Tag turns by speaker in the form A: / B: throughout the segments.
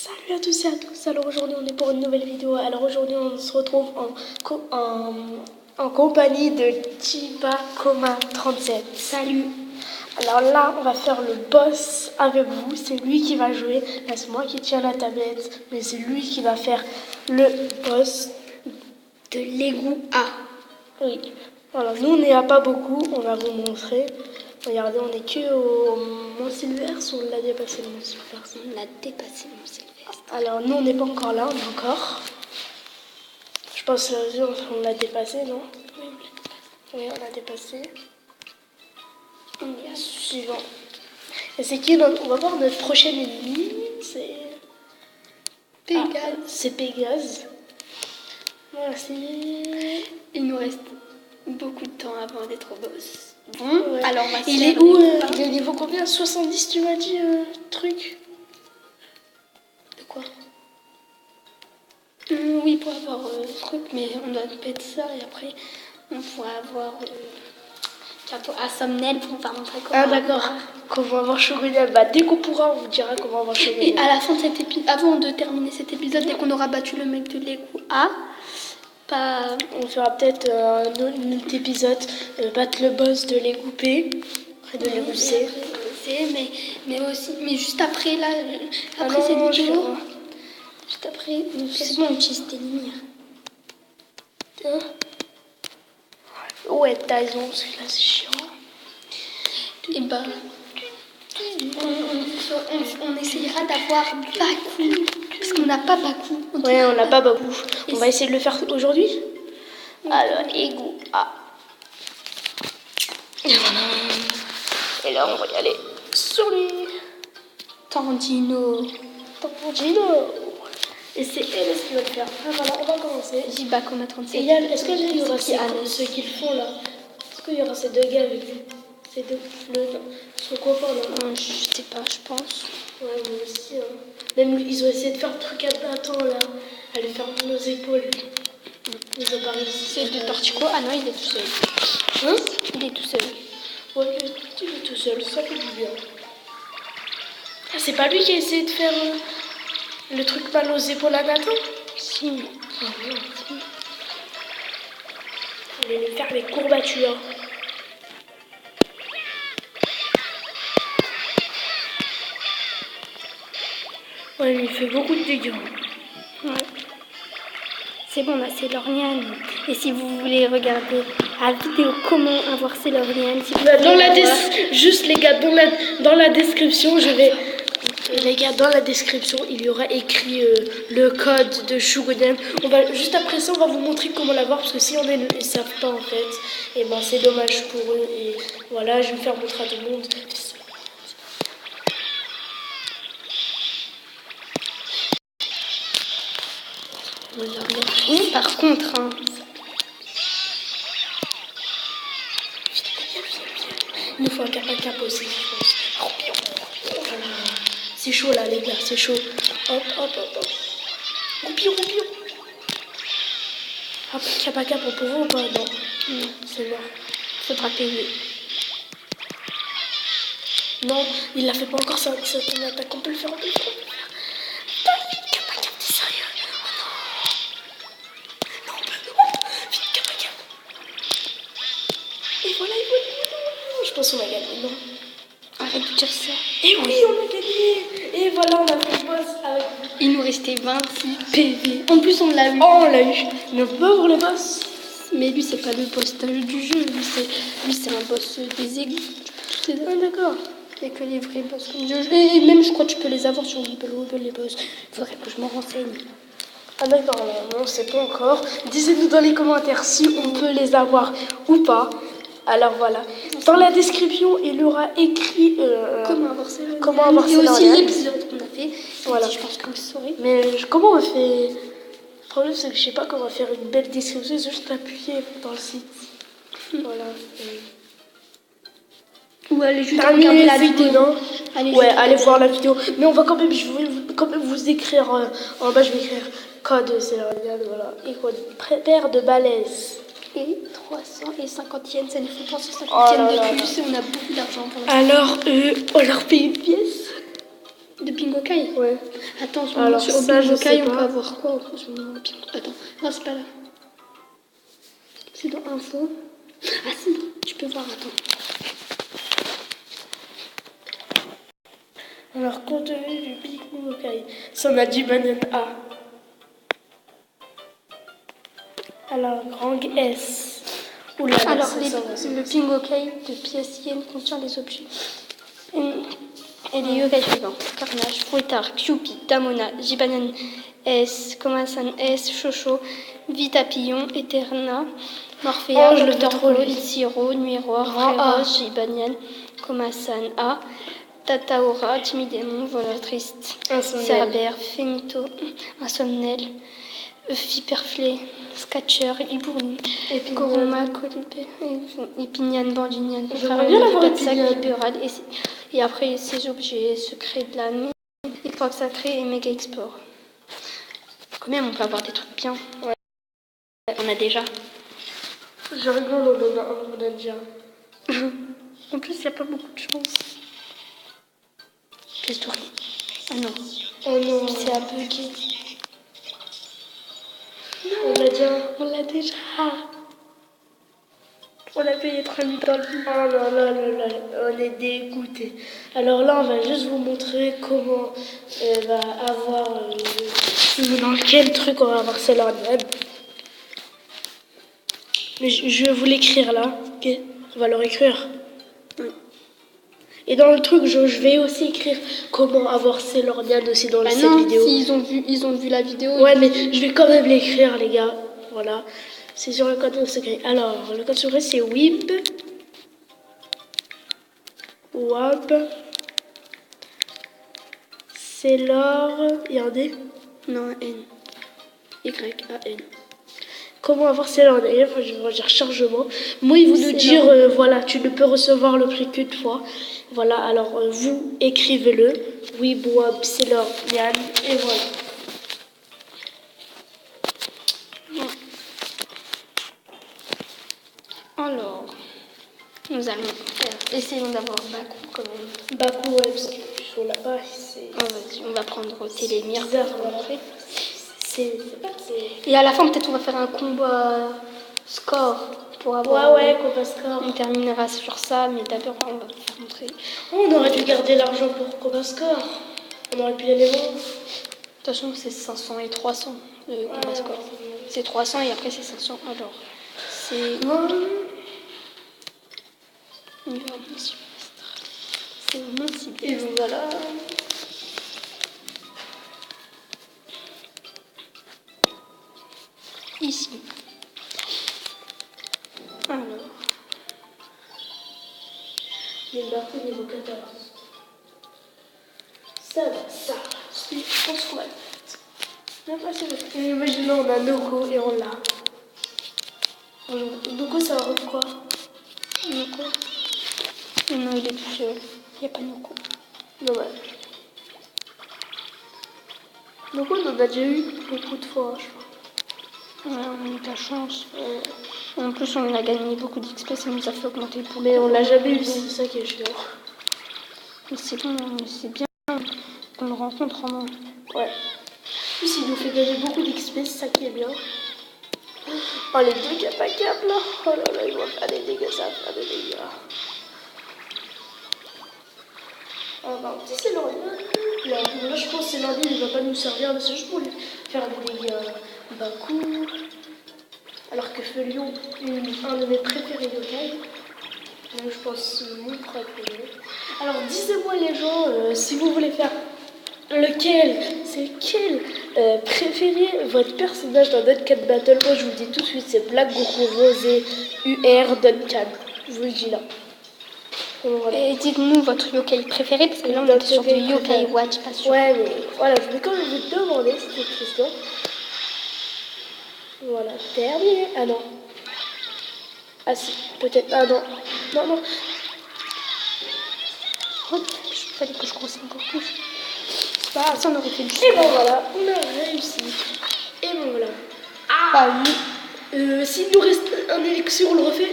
A: Salut à tous et à tous, alors aujourd'hui on est pour une nouvelle vidéo. Alors aujourd'hui on se retrouve en compagnie de Chibacoma37. Salut. Alors là on va faire le boss avec vous, c'est lui qui va jouer. Là c'est moi qui tiens la tablette, mais c'est lui qui va faire le boss de l'égout A. Oui, voilà, nous on n'est à pas beaucoup, on va vous montrer. Regardez, on est que au Mont Sylvestre, on l'a dépassé le Mont Sylvestre.
B: On l'a dépassé le Mont Sylvestre.
A: Alors nous on n'est pas encore là, on est encore. Je pense on l'a dépassé, non?
B: Oui, on l'a dépassé.
A: Oui, on l'a dépassé. On est à suivant. Et c'est qui on va voir notre prochain ennemi, c'est
B: Pégase.
A: C'est Pégase. Voilà, c'est...
B: Il nous reste beaucoup de temps avant d'être au boss. Bon,
A: Ouais.
B: alors on va
A: Il est où il est niveau combien? 70 tu m'as dit, truc?
B: De quoi? Oui, pour avoir ce truc, mais on doit pète ça et après on pourra avoir bientôt à Somnel pour faire montrer comment.
A: Ah d'accord, comment avoir Shogunel. Bah dès qu'on pourra on vous dira comment avoir Shogunel.
B: Et à la fin de cet épisode, avant de terminer cet épisode, dès qu'on aura battu le mec de l'égout A,
A: on fera peut-être un autre épisode, battre le boss de l'égout P, après de l'égout C.
B: Mais juste après là, après cette vidéo, juste après, c'est bon, on utilise tes lignes.
A: Ouais, t'as raison, parce que là c'est chiant.
B: Et bah, on essayera d'avoir Baku, parce qu'on n'a pas Baku.
A: Ouais, on n'a pas Baku. On va essayer de le faire aujourd'hui. Alors, égout A. Et voilà. Et là, on va y aller sur lui.
B: Tandino.
A: Et c'est elle qui va le faire. Ah voilà, on va commencer.
B: Chibacoma 37.
A: Et est-ce qu'il y aura ceux qui le font là? Est-ce qu'il y aura ces deux gars avec lui? Ces deux, son copain là?
B: Je sais pas, je pense.
A: Ouais, moi aussi. Hein. Même lui, ils ont essayé de faire le truc à Nathan là, à lui faire nos épaules. Ils ont pas réussi.
B: C'est de Tortico. Ah non, il est tout seul.
A: Hein?
B: Il est tout seul.
A: Ouais, il est tout seul, ça fait du bien. Ah, c'est pas lui qui a essayé de faire le truc mal aux épaules à Nathan?
B: Si.
A: Ah non, si. Il allait faire les courbatures. Ouais, il fait beaucoup de dégâts.
B: Ouais. C'est bon, là, c'est Lauriane. Et si vous voulez regarder la vidéo comment avoir ses Lauriane, si
A: juste les gars, dans la description, les gars, dans la description, il y aura écrit le code de Shogunel. Juste après ça, on va vous montrer comment l'avoir, parce que si on ne savent pas en fait, et ben c'est dommage pour eux. Et voilà, je vais me faire montrer à tout le monde.
B: Oui, par contre, hein.
A: Il nous faut un cap aussi, je pense. Voilà. C'est chaud là, les gars, c'est chaud. Hop. Roupillon. Hop, cap, on peut voir ou pas? Non, c'est mort.
B: Faudra payer.
A: Non, il l'a fait pas encore, ça ton attaque. On peut le faire. T'es sérieux? Oh non, vite, cap. Et voilà, je pense qu'on a gagné, non?
B: Arrête de dire ça.
A: Et oui, on a gagné. Et voilà, on a fait le boss avec...
B: Il nous restait 26 PV. En plus, on l'a eu.
A: Oh, on l'a eu. Mais on peut pas voir le boss.
B: Mais lui, c'est pas le boss du jeu. Lui, c'est un boss des égouts.
A: Ah, d'accord.
B: Il n'y a que les vrais boss comme jeu. Et même, je crois que tu peux les avoir sur Wibble, les boss. Il faudrait que je m'en renseigne.
A: Ah d'accord, non, on ne sait pas encore. Dites-nous dans les commentaires si on peut les avoir ou pas. Alors voilà. Dans la description, il y aura écrit comment avoir
B: Et aussi l'épisode qu'on a fait.
A: Voilà.
B: Je pense que vous saurez.
A: Mais comment on fait? Le problème, c'est que je sais pas comment faire une belle description. C'est juste appuyer dans le site. Voilà.
B: Ou allez juste
A: regarder
B: la vidéo.
A: Non allez voir la vidéo. Mais on va quand même, je vais quand même vous écrire en bas, je vais écrire code, c'est là, voilà. Et quoi? Paire de balaises.
B: Et 300 et 50 yens, ça nous fait penser 50 yens de plus et on a beaucoup d'argent pour l'instant.
A: Alors, on leur paye une pièce
B: de Pingokai.
A: Ouais.
B: Attends,
A: Alors,
B: sur
A: ça, je sais
B: on peut
A: pas.
B: avoir quoi au Attends, non, c'est pas là. C'est dans info. Ah si, tu peux voir, attends.
A: Alors, contenu du Bingo Kai. Ça, on a dit banane A. Alors, grand S. Oula, là,
B: Alors,
A: ça,
B: le Pingokai de pièces yen contient des objets. Et les yokai suivants: Carnage, Fouettard, Cupid, Damona, Jibanen S, Komasan S, Shosho, Vitapillon, Eterna, Morphea,
A: Oh, je le veux
B: Dr.
A: trop, lui.
B: Siro, Nuiroir,
A: Grand A.
B: Fréroche, Jibanian, Komasan A, Tataora, Timidémon, Voleur Triste,
A: Insomniel.
B: Cerbère, Fénito, Insomnel, Viperflé, Scatcher, Ibourni, Koroma, Colibé, Épignan, Bandinian,
A: J'aimerais bien l'avoir
B: Épignan,
A: Épignan.
B: et après ces objets secrets de la nuit, Époque sacrée et Méga Export. Quand même, on peut avoir des trucs bien.
A: Ouais.
B: On a déjà.
A: Je rigole, on a déjà.
B: En plus, il n'y a pas beaucoup de chance. Pièce tournée. Ah non,
A: Oh non.
B: c'est à bugger.
A: On l'a déjà.
B: On l'a déjà. On a payé 3000 dans le but.
A: Oh là là là là, on est dégoûté. Alors là, on va juste vous montrer comment va avoir dans quel truc on va avoir Sailor Moon. Mais je vais vous l'écrire là. Ok, on va leur écrire.
B: Oui.
A: Et dans le truc, je vais aussi écrire comment avoir Sailor Moon aussi dans cette
B: non,
A: vidéo.
B: si ils ont vu la vidéo.
A: Ouais, mais je vais quand même l'écrire, les gars. Voilà. C'est sur le code secret. Alors, le code secret, c'est WIB. WAB. Sailor. Il y a un D.
B: Non, N. Y-A-N.
A: Comment avoir Sailor Moon? Je vais dire chargement. Moi, ils vont nous dire, voilà, tu ne peux recevoir le prix qu'une fois. Voilà, alors vous écrivez-le. WIB, WAB, Sailor Moon. Et voilà.
B: Alors, nous allons faire. Essayons d'avoir Baku quand même.
A: Baku, ouais, parce que sur là-bas, c'est
B: Oh, vas-y, on va prendre Télémire.
A: bizarre. Voilà. C'est pas
B: Et à la fin, peut-être on va faire un combat score pour avoir.
A: Ouais, qu'on passe score.
B: On terminera sur ça, mais d'abord on va vous faire montrer.
A: On aurait dû garder l'argent pour qu'on passe score. On aurait pu y aller voir.
B: De toute façon, c'est 500 et 300 le combat
A: Ouais,
B: score.
A: ouais.
B: C'est 300 et après c'est 500. Alors, c'est. Niveau mon semestre. C'est mon semestre.
A: Et voilà.
B: Ici. Alors.
A: Il y a Baku niveau 14. Ça va, ça. Je pense qu'on va le faire. Même pas, c'est vrai. Et imaginons, on a Noko et on l'a. Noko, ça va quoi?
B: Noko. Non, il est tout seul. Il n'y a pas Noko.
A: Dommage. Noko, on en a déjà eu beaucoup de fois, je crois.
B: Ouais, on a eu de la chance. En plus, on a gagné beaucoup d'XP, ça nous a fait augmenter le pouls.
A: Mais on l'a jamais eu, c'est ça qui est chiant.
B: Mais c'est bon, c'est bien qu'on le rencontre en moins.
A: Ouais. En plus, il nous fait gagner beaucoup d'XP, c'est ça qui est bien. Oh, les deux capacables là. Oh là là, ils vont faire des dégâts, ça va faire des dégâts. Ah bah, tu sais, c'est l'ordinateur. Là, je pense que c'est l'ordinateur, il va pas nous servir, mais c'est juste pour lui faire des dégâts. Baku. Alors que Felion, un de mes préférés yokai. Donc, je pense mon préféré. Alors, dites-moi les gens, si vous voulez faire lequel, c'est quel préféré votre personnage dans Duncan Battle. Moi, je vous le dis tout de suite, c'est Black Goku Rosé UR Duncan. Je vous le dis là. Donc, voilà.
B: Et dites-nous votre yokai préféré, parce que là on est sur du yokai watch, pas sûr.
A: Ouais, mais voilà, je vais quand même vous demander cette question. Voilà, terminé. Ah non. Ah si, peut-être. Ah non. Non, non.
B: Oh, il fallait que je grossisse encore plus. C'est pas grave, ça on aurait fait du
A: Et bon voilà, on a réussi. Et bon voilà.
B: Ah oui.
A: S'il nous reste un élixir, on le refait.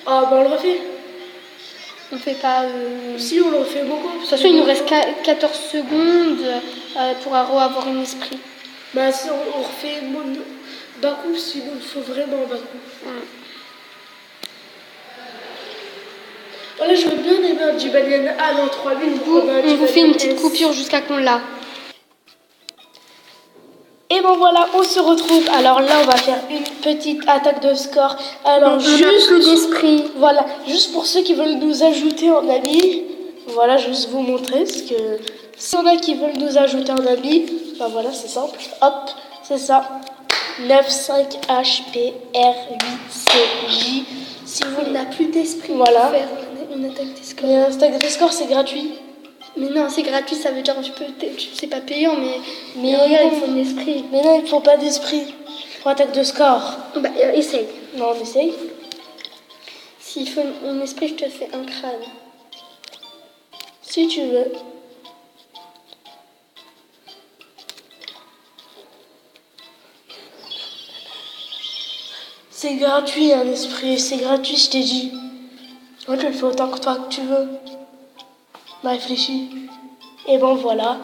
A: Ah bah on le refait.
B: On fait pas...
A: Si, on le fait beaucoup.
B: De toute façon, il nous reste 14 secondes pour avoir un esprit.
A: Bah si on refait Bakou, sinon il faut vraiment Bakou. Voilà, j'aurais bien aimé un Jibanian A dans 3 minutes.
B: On vous fait une petite coupure jusqu'à qu'on l'a.
A: Et bon voilà, on se retrouve. Alors là, on va faire une petite attaque de score. Alors juste
B: plus d'esprit.
A: Voilà, juste pour ceux qui veulent nous ajouter en amis. Voilà, juste vous montrer ce que si on a qui veulent nous ajouter en amis, bah voilà, c'est simple. Hop, c'est ça. 9 5 H P R 8 C J. Si vous
B: On n'a plus d'esprit.
A: Voilà.
B: Pour faire une attaque des scores.
A: Mais un stack de score, c'est gratuit.
B: Mais non, c'est gratuit, ça veut dire que c'est pas payant, mais regarde, il faut un esprit.
A: Mais non, il ne faut pas d'esprit pour attaque de score.
B: Bah, essaye.
A: Non, on essaye.
B: S'il faut un esprit, je te fais un crâne.
A: Si tu veux. C'est gratuit un esprit, c'est gratuit, je t'ai dit. Moi, tu le fais autant que toi que tu veux. Bah, réfléchis. Et bon, voilà.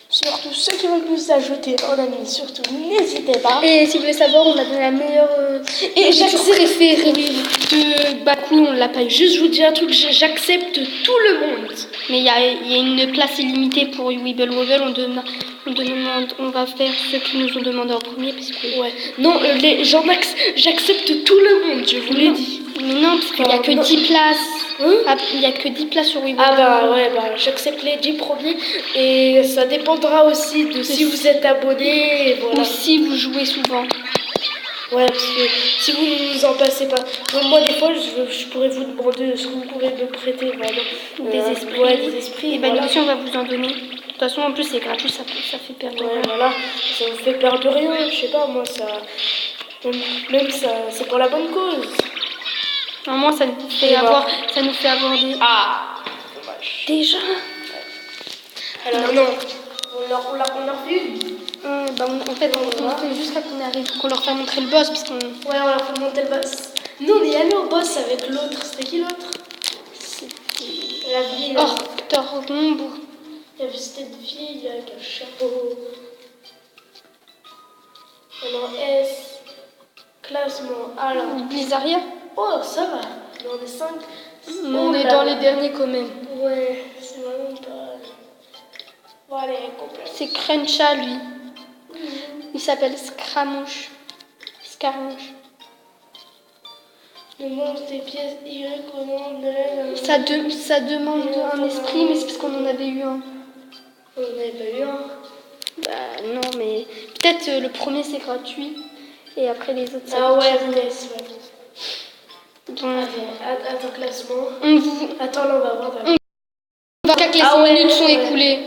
A: Surtout ceux qui veulent nous ajouter en amis, surtout n'hésitez pas.
B: Et si vous voulez savoir, on a la meilleure
A: Et
B: préférée de Bakou, on l'a pas eu.
A: Juste, je vous dis un truc, j'accepte tout le monde.
B: Mais il y a une place illimitée pour Wibble Wobble. On va faire ceux qui nous ont demandé en premier. Parce que...
A: Ouais. Non, j'accepte tout le monde, je vous l'ai dit.
B: Mais non, parce qu'il n'y a que 10 places. Il n'y a que 10 places sur Wibble.
A: Ah bah ouais, bah j'accepte les 10 premiers. Et ça dépendra aussi de si vous êtes abonné. Et voilà.
B: Ou si vous jouez souvent.
A: Ouais, parce que si vous ne nous en passez pas. Moi, des fois, je pourrais vous demander ce que vous pouvez me prêter. Vraiment.
B: Des esprits.
A: Ouais, des esprits.
B: Et bah, nous aussi, on va vous en donner. De toute façon, en plus, c'est gratuit, ça fait perdre.
A: Ouais, voilà. Ça vous fait perdre rien. Je sais pas, moi, ça. Même ça, c'est pour la bonne cause.
B: Normalement, ça nous fait avoir des.
A: Ah, dommage.
B: Déjà.
A: Alors, non. On leur fait une.
B: En fait, on fait jusqu'à qu'on arrive, qu'on leur fait montrer le boss. Parce qu'on...
A: Ouais, on leur fait monter le boss. Nous, on est allé au boss avec l'autre. C'était qui l'autre? La vieille.
B: Torgombo.
A: Il y avait cette vieille avec un chapeau. Alors, S. Classement. Alors.
B: Blizzardia.
A: Oh, ça va. On est 5.
B: On est dans les derniers quand même.
A: Ouais, c'est vraiment pas. Bon, allez, complète.
B: C'est Cruncha, lui. Il s'appelle Scramouche. Scaramouche.
A: Le monstre des pièces Y, comment on
B: Ça demande un esprit, mais c'est parce qu'on en avait eu un.
A: On n'en avait pas eu un.
B: Bah non, mais peut-être le premier c'est gratuit. Et après les autres, ça
A: Ah ouais,
B: coûte.
A: yes, ouais.
B: Donc,
A: Attends, classement.
B: on vous...
A: Attends, là, on va voir.
B: On va que les 5 minutes sont écoulées.